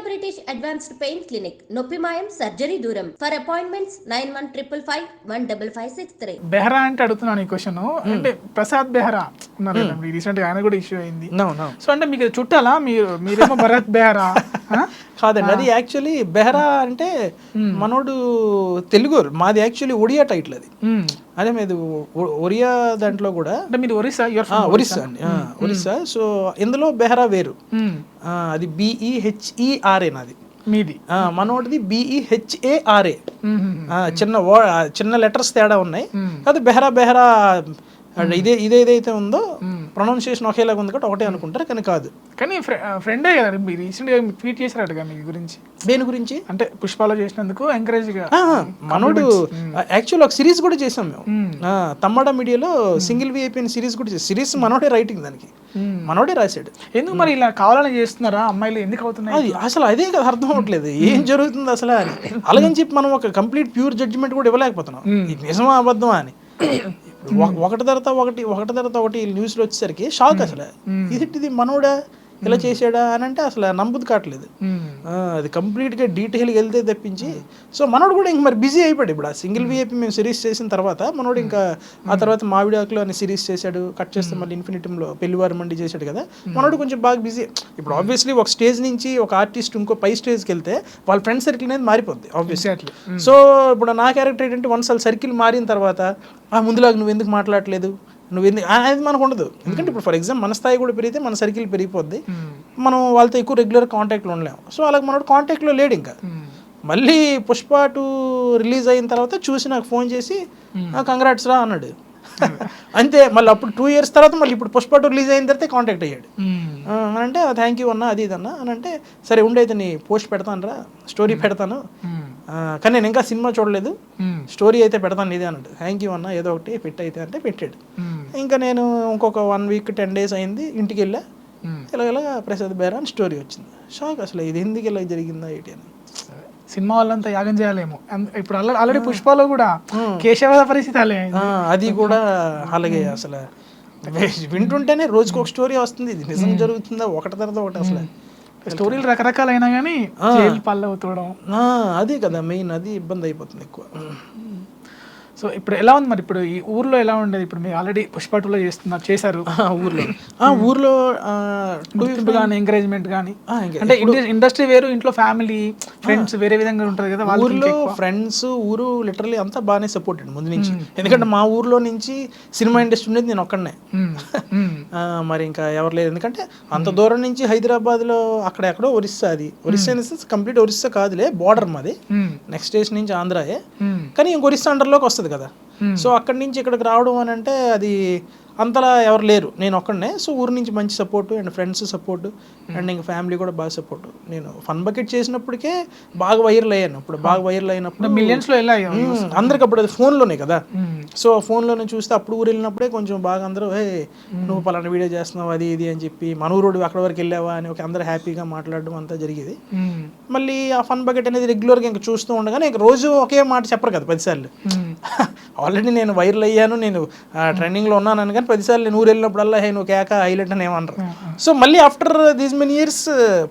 British advanced pain clinic, నొప్పి మాయం, surgery దూరం. For appointments 91555563. బెహ్రా అంటే అడుగుతున్నాను ఈ క్వశ్చన్. అంటే ప్రసాద్ బెహ్రా ఉన్నారు కదా, రీసెంట్ గా ఆయన కూడా ఇష్యూ అయింది. సో అంటే మీకు చుట్టాలా, మీరేమో భరత్ బెహ్రా? కాదండి, అది యాక్చువల్లీ బెహ్రా అంటే మనోడు తెలుగు, మాది యాక్చువల్లీ ఒడియా టైటిల్ అది. అదే మీది ఒరియా దాంట్లో కూడా అంటే మీరు ఒరిస్సా? ఒరిస్సా అండి, ఒరిస్సా. సో ఇందులో బెహ్రా వేరు, అది BEHERA నాది. మీది మనోడిది BEHARA. చిన్న లెటర్స్ తేడా ఉన్నాయి. కాదు బెహ్రా బెహ్రా ఇదేదైతే ఉందో ప్రొనౌన్సియేషన్ ఒకేలాగా ఉంది కాబట్టి ఒకటే అనుకుంటారు, కానీ కాదు. కానీ ఫ్రెండే కదా, మీరు రీసెంట్గా ట్వీట్ చేశారట మీ గురించి. దేని గురించి? అంటే పుష్పాలో చేసినందుకు ఎంకరేజ్గా. మనోడు యాక్చువల్ ఒక సిరీస్ కూడా చేసాం మేము, తమ్మడ మీడియాలో సింగిల్ VIP అని సిరీస్ కూడా చేసాం. సిరీస్ మనోడే రైటింగ్, దానికి మనోడే రాశాడు. ఎందుకు మరి ఇలా కావాలని చేస్తున్నారా అమ్మాయిలు, ఎందుకు అవుతున్నాయి అది? అసలు అదే కదా అర్థం అవ్వట్లేదు, ఏం జరుగుతుంది అసలు అని. అలాగని చెప్పి మనం ఒక కంప్లీట్ ప్యూర్ జడ్జిమెంట్ కూడా ఇవ్వలేకపోతున్నాం, ఇది నిజమా అబద్ధమా అని. ఒకటి తర్వాత ఒకటి న్యూస్లో వచ్చేసరికి షాక్. అసలు ఇది మనోడా ఇలా చేసాడా అని అంటే అసలు నమ్మబుద్ధి కావట్లేదు. అది కంప్లీట్గా డీటెయిల్గా వెళ్తే తప్పించి. సో మనోడు కూడా ఇంక మరి బిజీ అయిపోయాడు. ఇప్పుడు ఆ సింగిల్ VIP మేము సిరీస్ చేసిన తర్వాత మనోడు ఇంకా ఆ తర్వాత మావిడాకులో అని సిరీస్ చేశాడు, కట్ చేస్తే మళ్ళీ ఇన్ఫినిటీలో పెళ్లివారు మండి చేశాడు కదా. మనోడు కొంచెం బాగా బిజీ. ఇప్పుడు ఆబ్వియస్లీ ఒక స్టేజ్ నుంచి ఒక ఆర్టిస్ట్ ఇంకో పై స్టేజ్కి వెళ్తే వాళ్ళ ఫ్రెండ్ సర్కిల్ అనేది మారిపోద్ది ఆబ్వియస్లీ. సో ఇప్పుడు నా క్యారెక్టర్ ఏంటంటే వన్స్ వాళ్ళ సర్కిల్ మారిన తర్వాత ముందులాగా నువ్వు ఎందుకు మాట్లాడలేదు, అది మనకు ఉండదు. ఎందుకంటే ఇప్పుడు ఫర్ ఎగ్జాంపుల్ మన స్థాయి కూడా పెరిగితే మన సర్కిల్ పెరిగిపోద్ది, మనం వాళ్ళతో ఎక్కువ రెగ్యులర్ కాంటాక్ట్లో ఉండలేము. సో అలాగే మనోడు కాంటాక్ట్లో లేడు. ఇంకా మళ్ళీ పుష్ప 2 రిలీజ్ అయిన తర్వాత చూసి నాకు ఫోన్ చేసి కంగ్రాట్స్ రా అన్నాడు, అంతే. మళ్ళీ అప్పుడు 2 years తర్వాత మళ్ళీ ఇప్పుడు పుష్ప 2 రిలీజ్ అయిన తర్వాత కాంటాక్ట్ అయ్యాడు. అంటే థ్యాంక్ యూ అన్న, అది ఇదన్నా అని అంటే, సరే ఉండైతే నీ పోస్ట్ పెడతాను రా, స్టోరీ పెడతాను, కానీ నేను ఇంకా సినిమా చూడలేదు, స్టోరీ అయితే పెడతాను ఇదే అన్నాడు. థ్యాంక్ యూ అన్న, ఏదో ఒకటి పెట్టయితే అంటే పెట్టాడు. ఇంకా నేను ఇంకొక 1 week 10 days అయింది, ఇంటికి వెళ్ళా, ఇలాగ ప్రసాద్ బెహ్రా అని స్టోరీ వచ్చింది. షాక్ అసలు, ఇది ఎందుకు ఇలా జరిగిందా ఏంటి అని. సినిమా వాళ్ళంతా యాగం చేయాలేమో. ఇప్పుడు ఆల్రెడీ పుష్పలో కూడా కేశవ పరిస్థితి అలే, అది కూడా అలాగే. అసలు వింటుంటేనే రోజుకి ఒక స్టోరీ వస్తుంది, ఇది నిజం జరుగుతుందా ఒకటి తర్వాత ఒకటి. అసలు స్టోరీలు రకరకాలైనా కానీ జైలు పల్లవుతూడడం, అది కదా మెయిన్, అది ఇబ్బంది అయిపోతుంది ఎక్కువ. సో ఇప్పుడు ఎలా ఉంది మరి, ఇప్పుడు ఈ ఊర్లో ఎలా ఉండేది? ఇప్పుడు మీరు ఆల్రెడీ పుష్ప 2లో చేశారు ఊర్లో కానీ ఎంకరేజ్మెంట్ కానీ, అంటే ఇండస్ట్రీ వేరు, ఇంట్లో ఫ్యామిలీ ఫ్రెండ్స్ వేరే విధంగా ఉంటుంది కదా. ఊర్లో ఫ్రెండ్స్, ఊరు లిటరలీ అంతా బాగానే సపోర్టెడ్ ముందు నుంచి. ఎందుకంటే మా ఊర్లో నుంచి సినిమా ఇండస్ట్రీ ఉండేది నేను ఒక్కడనే, మరి ఇంకా ఎవరు లేరు. ఎందుకంటే అంత దూరం నుంచి హైదరాబాద్లో అక్కడెక్కడో ఒరిస్సా, అది ఒరిస్సా కంప్లీట్ ఒరిస్సా కాదులే, బార్డర్ మాది, నెక్స్ట్ స్టేషన్ నుంచి ఆంధ్రాయే, కానీ ఇంక ఒరిస్సా అండర్లోకి వస్తుంది కదా. సో అక్కడి నుంచి ఇక్కడికి రావడం అని అంటే అది అంతలా ఎవరు లేరు, నేను ఒక్కడనే. సో ఊరు నుంచి మంచి support and friends support and ఇంకా ఫ్యామిలీ కూడా బాగా సపోర్టు. నేను ఫన్ బకెట్ చేసినప్పటికే బాగా వైరల్ అయ్యాను. ఇప్పుడు బాగా వైరల్ అయినప్పుడు మిలియన్స్లో అందరికి అప్పుడు అది ఫోన్లోనే కదా. సో ఫోన్లోనే చూస్తే అప్పుడు ఊరు వెళ్ళినప్పుడే కొంచెం బాగా అందరూ నువ్వు పలానా వీడియో చేస్తున్నావు అది ఇది అని చెప్పి, మన ఊరోడు అక్కడ వరకు వెళ్ళావా అని ఒక అందరూ హ్యాపీగా మాట్లాడడం అంతా జరిగేది. మళ్ళీ ఆ ఫన్ బకెట్ అనేది రెగ్యులర్గా ఇంకా చూస్తూ ఉండగానే ఇంక రోజు ఒకే మాట చెప్పరు కదా 10 సార్లు. ఆల్రెడీ నేను వైరల్ అయ్యాను, నేను ట్రెండింగ్లో ఉన్నాను కానీ 10 సార్లు నేను ఊరు వెళ్ళినప్పుడల్లా నువ్వు కేక హైలైట్ అని ఏమన్నారు. సో మళ్ళీ after these many years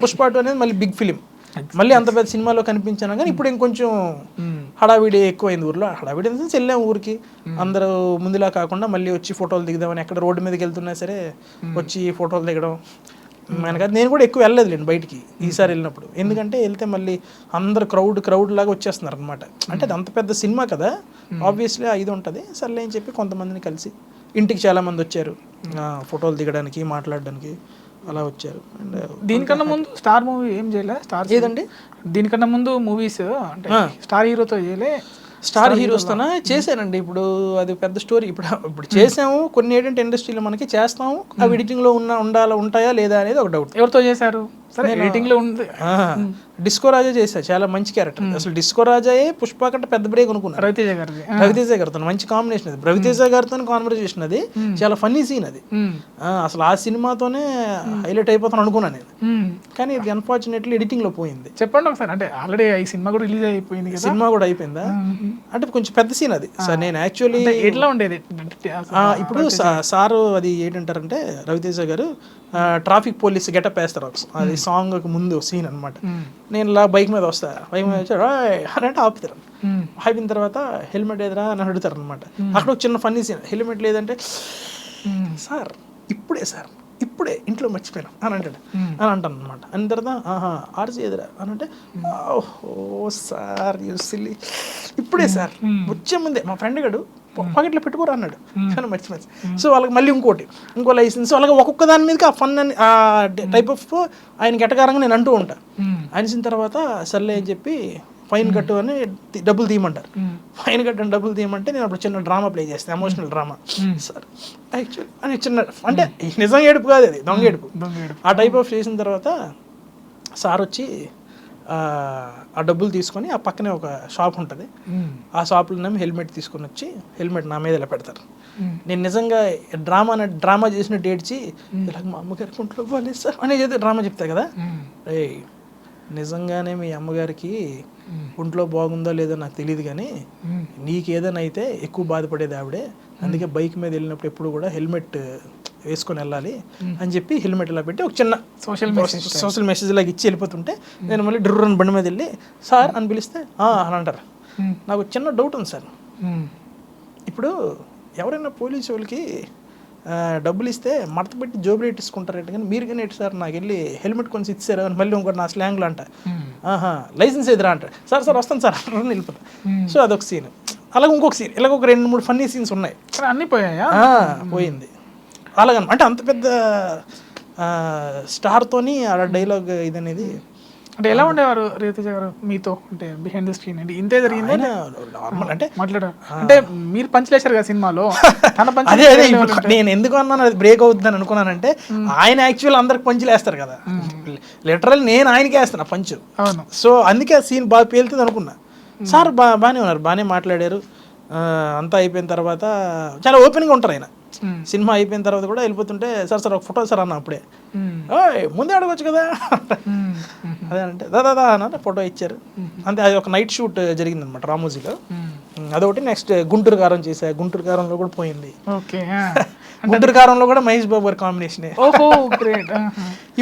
Pushpa 2 అనేది మళ్ళీ బిగ్ ఫిలిం, మళ్ళీ అంత పెద్ద సినిమాలో కనిపించాను. కానీ ఇప్పుడు ఇంకొంచెం హడావిడి ఎక్కువైంది ఊర్లో. హడావిడి అంటే వెళ్ళాం ఊరికి, అందరూ ముందులా కాకుండా మళ్ళీ వచ్చి ఫోటోలు దిగుదామని, ఎక్కడ రోడ్డు మీదకి వెళ్తున్నా సరే వచ్చి ఫోటోలు దిగడం. మనకి నేను కూడా ఎక్కువ వెళ్ళలేదు లేండి బయటికి ఈసారి వెళ్ళినప్పుడు, ఎందుకంటే వెళ్తే మళ్ళీ అందరు క్రౌడ్ లాగా వచ్చేస్తున్నారు అనమాట. అంటే అది అంత పెద్ద సినిమా కదా, ఆబ్వియస్లీ ఇది ఉంటుంది. సర్లే అని చెప్పి కొంతమందిని కలిసి, ఇంటికి చాలామంది వచ్చారు ఫోటోలు దిగడానికి, మాట్లాడడానికి అలా వచ్చారు. అండ్ దీనికన్నా ముందు స్టార్ మూవీ ఏం చేయలే? స్టార్ ఏదండి? దీనికన్నా ముందు మూవీస్ అంటే స్టార్ హీరోతో చేయలే? స్టార్ హీరోస్తోనే చేశానండి. ఇప్పుడు అది పెద్ద స్టోరీ. ఇప్పుడు చేసాము కొన్ని, ఏంటంటే ఇండస్ట్రీలో మనకి చేస్తాము, అవి ఎడిటింగ్లో ఉంటాయా లేదా అనేది ఒక డౌట్. ఎవరితో చేశారు? సరే ఎడిటింగ్ లో ఉంది. డిస్కో రాజా చేశా, చాలా మంచి క్యారెక్టర్. అసలు డిస్కో రాజాయే పుష్ప కంటే పెద్ద బ్రేక్ అనుకున్నాను. రవితేజ గారితో మంచి కాంబినేషన్ అది, రవితేజ గారితో కాన్వర్సేషన్ అది చాలా ఫన్నీ సీన్ అది. అసలు ఆ సినిమాతోనే హైలైట్ అయిపోతాను అనుకున్నాను నేను, కానీ ఇది అన్ఫార్చునేట్లీ ఎడిటింగ్ లో పోయింది. చెప్పండి ఒకసారి, అంటే ఆల్రెడీ ఈ సినిమా కూడా రిలీజ్ అయిపోయింది, సినిమా కూడా అయిపోయిందా? అంటే కొంచెం పెద్ద సీన్ అది సార్. నేను యాక్చువల్లీ ఎట్లా ఉండేది ఇప్పుడు సారు అది ఏంటంటారంటే రవితేజ గారు ట్రాఫిక్ పోలీస్ గెటప్ వేస్తారు, అది సాంగ్ ముందు సీన్ అనమాట. నేను ఇలా బైక్ మీద వస్తా, బైక్ మీద వచ్చి అని అంటే ఆపుతారు. ఆపిన తర్వాత హెల్మెట్ ఏదరా అని అడుగుతారు అనమాట. అక్కడ ఒక చిన్న ఫన్నీ సీన్, హెల్మెట్ లేదంటే సార్ ఇప్పుడే ఇంట్లో మర్చిపోయాను అని అంటాడు అని అంటాను అనమాట. అని తర్వాత ఆర్సీ ఎదురా అని అంటే ఓ సార్ సిల్లీ ఇప్పుడే సార్ వచ్చే ముందే మా ఫ్రెండ్ గడు పాకెట్లో పెట్టుకోరు అన్నాడు కానీ మర్చిపోయింది. సో వాళ్ళకి మళ్ళీ ఇంకో లైసెన్స్ అలాగే ఒక్కొక్క దాని మీదకి ఆ ఫన్ అని ఆ టైప్ ఆఫ్ ఆయనకి ఎటకారంగా నేను అంటూ ఉంటాను. అనిసిన తర్వాత సర్లే అని చెప్పి ఫైన్ కట్టు అని డబ్బులు తీయమంటారు. ఫైన్ కట్టు అని డబ్బులు తీయమంటే నేను అప్పుడు చిన్న డ్రామా ప్లే చేస్తాను, ఎమోషనల్ డ్రామా. సార్ యాక్చువల్ అని చిన్న అంటే నిజం ఏడుపు కాదు, అది దొంగ ఏడుపు. ఆ టైప్ ఆఫ్ చేసిన తర్వాత సార్ వచ్చి ఆ డబ్బులు తీసుకొని ఆ పక్కనే ఒక షాప్ ఉంటుంది, ఆ షాప్లో హెల్మెట్ తీసుకొని వచ్చి హెల్మెట్ నా మీద ఇలా పెడతారు. నేను నిజంగా డ్రామా చేసినట్టు ఏడ్చి ఇలాగ మా అమ్మగారికి ఒంట్లో బాగాలేదు సార్ అనేది డ్రామా చెప్తా కదా, నిజంగానే మీ అమ్మగారికి ఒంట్లో బాగుందో లేదో నాకు తెలియదు కానీ నీకేదైనా అయితే ఎక్కువ బాధపడేది ఆవిడే, అందుకే బైక్ మీద వెళ్ళినప్పుడు ఎప్పుడు కూడా హెల్మెట్ వేసుకొని వెళ్ళాలి అని చెప్పి హెల్మెట్ ఇలా పెట్టి ఒక చిన్న సోషల్ మెసేజ్ లాగా ఇచ్చి వెళ్ళిపోతుంటే నేను మళ్ళీ డ్రూరన్ బండి మీద వెళ్ళి సార్ అని పిలిస్తే అని అంటారు. నాకు చిన్న డౌట్ ఉంది సార్, ఇప్పుడు ఎవరైనా పోలీసు వాళ్ళకి డబ్బులు ఇస్తే మడత పెట్టి జోబులు పెట్టించుకుంటారంట, కానీ మీరు కానీ ఏంటి సార్ నాకు వెళ్ళి హెల్మెట్ కొనిసి ఇచ్చారు అని మళ్ళీ ఇంకోటి నా స్లాంగ్లో అంట లైసెన్స్ ఎదురా అంటారు. సార్ వస్తాను సార్ అని వెళ్ళిపోతా. సో అదొక సీన్. అలాగే ఇంకొక సీన్, ఇలాగ ఒక 2-3 ఫన్నీ సీన్స్ ఉన్నాయి. అన్నీ పోయాయా? పోయింది అలాగని అంటే అంత పెద్ద స్టార్తోని ఆ డైలాగ్ ఇది అనేది. అంటే ఎలా ఉండేవారు రేవతేజ గారు మీతో, అంటే బిహైండ్ ద స్క్రీన్ అంటే ఇంతే జరిగింది నార్మల్ అంటే మాట్లాడారు అంటే మీరు పంచలేశారు కదా సినిమాలో తన పంచ్. అదే నేను ఎందుకు అన్నాను అది బ్రేక్ అవుతుందని అనుకున్నానంటే ఆయన యాక్చువల్ అందరికి పంచులు వేస్తారు కదా, లిటరల్ నేను ఆయనకి వేస్తాను పంచు. సో అందుకే ఆ సీన్ బాగా పేలుతుంది అనుకున్నా. సార్ బాగానే ఉన్నారు, బాగానే మాట్లాడారు. అంతా అయిపోయిన తర్వాత చాలా ఓపెన్గా ఉంటారు ఆయన. సినిమా అయిపోయిన తర్వాత కూడా వెళ్ళిపోతుంటే సార్ ఒక ఫోటో సార్ అన్న అప్పుడే ముందే అడగచ్చు కదా అదే అంటే దాదా అన్న ఫోటో ఇచ్చారు అంతే. అది ఒక నైట్ షూట్ జరిగింది అనమాట రామోజీలో, అదొకటి. నెక్స్ట్ గుంటూరు కారం చేశా, గుంటూరు కారంలో కూడా పోయింది. గుంటూరు కారంలో కూడా మహేష్ బాబు గారి కాంబినేషన్.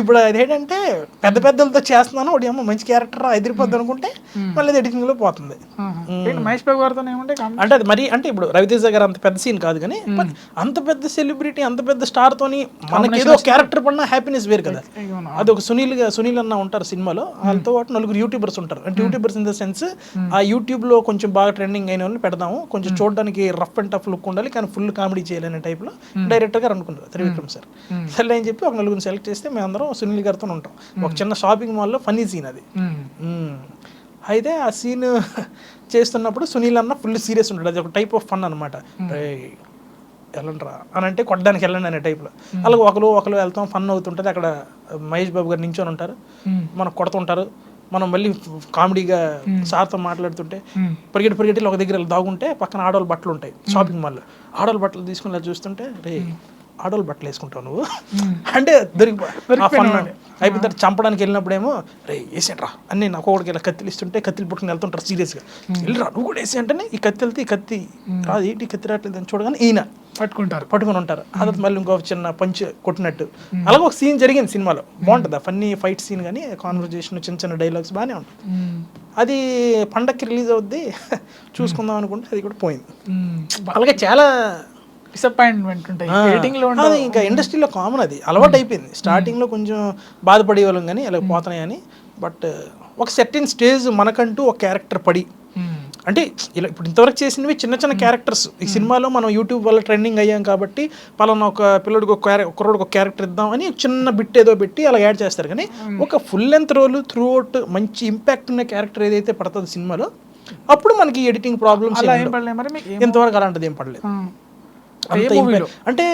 ఇప్పుడు అదేంటంటే పెద్ద పెద్దలతో చేస్తున్నాను, ఒకటి ఏమో మంచి క్యారెక్టర్ ఎదిరిపోద్ది అనుకుంటే మళ్ళీ ఎడిటింగ్ లో పోతుంది. మహేష్ బాబు గారితో అంటే అది మరి అంటే ఇప్పుడు రవితేజ గారు అంత పెద్ద సీన్ కాదు కానీ అంత పెద్ద సెలబ్రిటీ అంత పెద్ద స్టార్ తోని మనకి ఏదో క్యారెక్టర్ పడిన హ్యాపీనెస్ వేరు కదా. అది ఒక సునీల్ అన్న ఉంటారు సినిమాలో, వాళ్ళతో పాటు 4 యూట్యూబర్స్ ఉంటారు. అంటే యూట్యూబర్స్ ఇన్ ద సెన్స్ ఆ యూట్యూబ్ లో కొంచెం బాగా ట్రెండింగ్ అయిన వాళ్ళని పెడదాము, కొంచెం చూడడానికి రఫ్ అండ్ టఫ్ లుక్ ఉండాలి కానీ ఫుల్ కామెడీ చేయాలనే టైప్ లో డైరెక్టర్ గారు అనుకుంటారు త్రివిక్రమ్ సార్. సరే అని చెప్పి ఒక 4 సెలెక్ట్ చేస్తే మేమందరం సునీల్ గారితో ఉంటాం. ఒక చిన్న షాపింగ్ మాల్లో ఫన్నీ సీన్ అది. అయితే ఆ సీన్ చేస్తున్నప్పుడు సునీల్ అన్న ఫుల్ సీరియస్ ఉంటాడు, అది ఒక టైప్ ఆఫ్ ఫన్ అనమాట. వెళ్ళండిరా అని అంటే కొట్టడానికి వెళ్ళండి అనే టైప్లో. అలాగే ఒకరు వెళ్తాం, ఫన్ అవుతుంటుంది. అక్కడ మహేష్ బాబు గారు నించొని ఉంటారు, మనకు కొడుతుంటారు. మనం మళ్ళీ కామెడీగా సార్తో మాట్లాడుతుంటే పరిగెట్టి ఒక దగ్గర దాగుంటే పక్కన ఆడవాళ్ళ బట్టలు ఉంటాయి షాపింగ్ మాల్లో. ఆడవాళ్ళ బట్టలు తీసుకుని చూస్తుంటే ఆడవాళ్ళు బట్టలు వేసుకుంటావు నువ్వు అంటే అయిపోయిన తర్వాత చంపడానికి వెళ్ళినప్పుడేమో వేసేంట్రా అని నాకు ఒకటికి ఇలా కత్తిలు ఇస్తుంటే కత్తిలు పుట్టుకుని వెళ్తుంటారు సీరియస్గా. వెళ్ళిరా నువ్వు కూడా వేసి అంటేనే ఈ కత్తి వెళ్తే ఈ కత్తి రాదు, ఏంటి కత్తి రావట్లేదు అని చూడగానే ఈయన పట్టుకుని ఉంటారు. అదే మళ్ళీ ఇంకో చిన్న పంచ్ కొట్టినట్టు అలాగే ఒక సీన్ జరిగింది సినిమాలో. బాగుంటుంది ఆ ఫన్నీ ఫైట్ సీన్ కానీ కాన్వర్జేషన్ చిన్న డైలాగ్స్ బాగానే ఉంటుంది. అది పండక్కి రిలీజ్ అవుద్ది చూసుకుందాం అనుకుంటే అది కూడా పోయింది. అలాగే చాలా డిసప్పాయింట్మెంట్ ఉంటాయి అది ఇంకా ఇండస్ట్రీలో కామన్, అది అలవాటు అయిపోయింది. స్టార్టింగ్లో కొంచెం బాధపడే వాళ్ళం కానీ అలా పోతున్నాయని. బట్ ఒక సెర్టైన్ స్టేజ్ మనకంటూ ఒక క్యారెక్టర్ పడి అంటే ఇలా ఇప్పుడు ఇంతవరకు చేసినవి చిన్న క్యారెక్టర్స్. ఈ సినిమాలో మనం యూట్యూబ్ వల్ల ట్రెండింగ్ అయ్యాం కాబట్టి పలానా ఒక పిల్లడికి ఒక క్యారెక్టర్ ఇద్దాం అని చిన్న బిట్ ఏదో పెట్టి అలా యాడ్ చేస్తారు. కానీ ఒక full length role throughout మంచి ఇంపాక్ట్ ఉన్న క్యారెక్టర్ ఏదైతే పడుతుంది సినిమాలో అప్పుడు మనకి ఎడిటింగ్ ప్రాబ్లమ్స్ ఇంతవరకు అలాంటిది ఏం పడలేదు. అంటే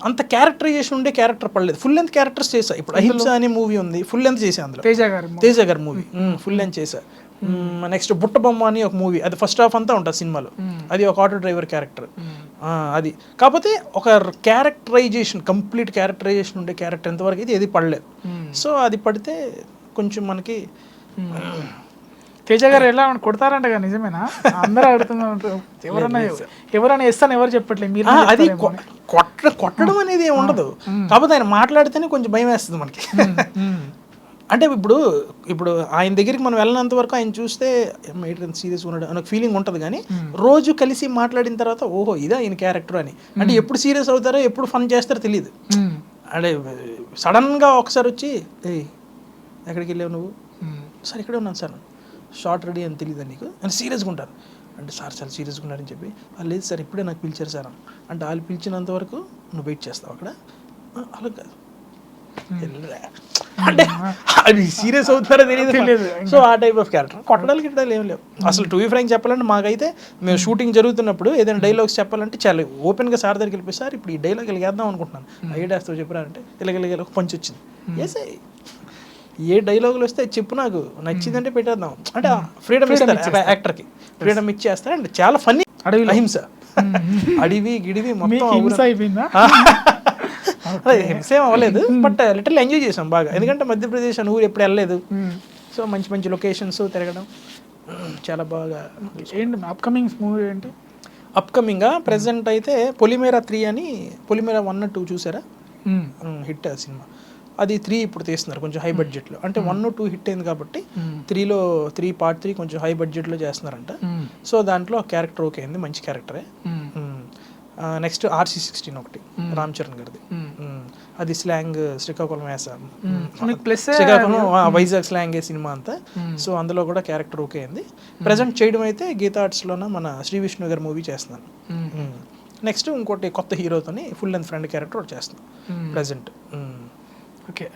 అంత క్యారెక్టరైజేషన్ ఉండే క్యారెక్టర్ పడలేదు. ఫుల్ లెంత్ క్యారెక్టర్స్ చేశా. ఇప్పుడు అహింస అనే మూవీ ఉంది, ఫుల్ లెంత్ చేసా. అందులో తేజ గారి మూవీ ఫుల్ లెంత్ చేశా. నెక్స్ట్ బుట్ట బొమ్మ అని ఒక మూవీ, అది ఫస్ట్ హాఫ్ అంతా ఉంటుంది సినిమాలో. అది ఒక ఆటో డ్రైవర్ క్యారెక్టర్. అది కాకపోతే ఒక క్యారెక్టరైజేషన్ కంప్లీట్ క్యారెక్టరైజేషన్ ఉండే క్యారెక్టర్ ఎంతవరకు అయితే ఏది పడలేదు. సో అది పడితే కొంచెం మనకి తేజ గారు ఎలా కొడతారంట కదా, నిజమేనా? అందరూ అడుగుతున్నారు, ఎవరైనా ఇస్తాను ఎవరు చెప్పట్లేదు, మీరు అది కొట్టడం అనేది ఏమి ఉండదు, కాకపోతే ఆయన మాట్లాడితేనే కొంచెం భయం వేస్తుంది మనకి. అంటే ఇప్పుడు ఆయన దగ్గరికి మనం వెళ్ళినంత వరకు ఆయన చూస్తే సీరియస్గా ఉన్నాడు అని ఫీలింగ్ ఉంటుంది, కానీ రోజు కలిసి మాట్లాడిన తర్వాత ఓహో ఇదా ఈయన క్యారెక్టర్ అని. అంటే ఎప్పుడు సీరియస్ అవుతారో ఎప్పుడు ఫన్ చేస్తారో తెలియదు. అంటే సడన్గా ఒకసారి వచ్చి ఏయ్ ఎక్కడికి వెళ్ళావు నువ్వు, సార్ ఇక్కడే ఉన్నాను సార్, షార్ట్ రెడీ అని తెలియదు నీకు అని సీరియస్గా ఉంటారు. అంటే సార్ చాలా సీరియస్గా ఉన్నారని చెప్పి, లేదు సార్ ఇప్పుడే నాకు పిలిచారు సార్ అంటే వాళ్ళు పిలిచినంత వరకు నువ్వు వెయిట్ చేస్తావు అక్కడ, అలా కాదు అంటే అది సీరియస్ అవుతారో తెలియదు. సో ఆ టైప్ ఆఫ్ క్యారెక్టర్. కొట్టడాలు గిట్టడాలు ఏం లేవు అసలు. టు బి ఫ్రాంక్ చెప్పాలంటే మాకైతే మేము షూటింగ్ జరుగుతున్నప్పుడు ఏదైనా డైలాగ్స్ చెప్పాలంటే చాలా ఓపెన్గా సార్ దగ్గరికి వెళ్ళిపోయి, సార్ ఇప్పుడు ఈ డైలాగ్ వెళ్ళేద్దాం అనుకుంటున్నాను, ఏడాస్తో చెప్పరా అంటే ఇలాగ పంచి వచ్చింది, ఏసే ఏ డైలాగులు వస్తే చెప్పు నాకు నచ్చిందంటే పెట్టేద్దాం అంటే ఫ్రీడమ్ ఇస్తారు యాక్టర్కి, ఫ్రీడమ్ ఇచ్చేస్తారు. అంటే చాలా ఫన్నీ. అహింస అడివి గిడివి మొత్తం అయిపోయిందా? హింసేం అవ్వలేదు, బట్ లిటిల్ ఎంజాయ్ చేసాం బాగా. ఎందుకంటే మధ్యప్రదేశ్ అని ఊరు ఎప్పుడు వెళ్ళలేదు, సో మంచి మంచి లొకేషన్స్ తిరగడం చాలా బాగా. ఏంటి అప్కమింగ్ మూవీ ఏంటి? అప్కమింగ్గా ప్రెసెంట్ అయితే పొలిమేరా 3 అని, పొలిమేరా 1 2 చూసారా, హిట్ ఆ సినిమా. అది 3 ఇప్పుడు తీస్తున్నారు కొంచెం హై బడ్జెట్లో. అంటే 1 2 హిట్ అయింది కాబట్టి 3 పార్ట్ 3 కొంచెం హై బడ్జెట్లో చేస్తున్నారంట. సో దాంట్లో క్యారెక్టర్ ఓకే అయింది, మంచి క్యారెక్టరే. నెక్స్ట్ RC16 ఒకటి రామ్ చరణ్ గారిది, అది స్లాంగ్ శ్రీకాకుళం వేసాం, శ్రీకాకుళం వైజాగ్ స్లాంగ్ సినిమా అంతా. సో అందులో కూడా క్యారెక్టర్ ఓకే అయింది. ప్రజెంట్ చేయడం అయితే గీతా ఆర్ట్స్లోన మన శ్రీ విష్ణు గారి మూవీ చేస్తున్నాను. నెక్స్ట్ ఇంకోటి కొత్త హీరోతోని ఫుల్ లెంత్ ఫ్రెండ్ క్యారెక్టర్ ఒకటి చేస్తున్నాను ప్రజెంట్.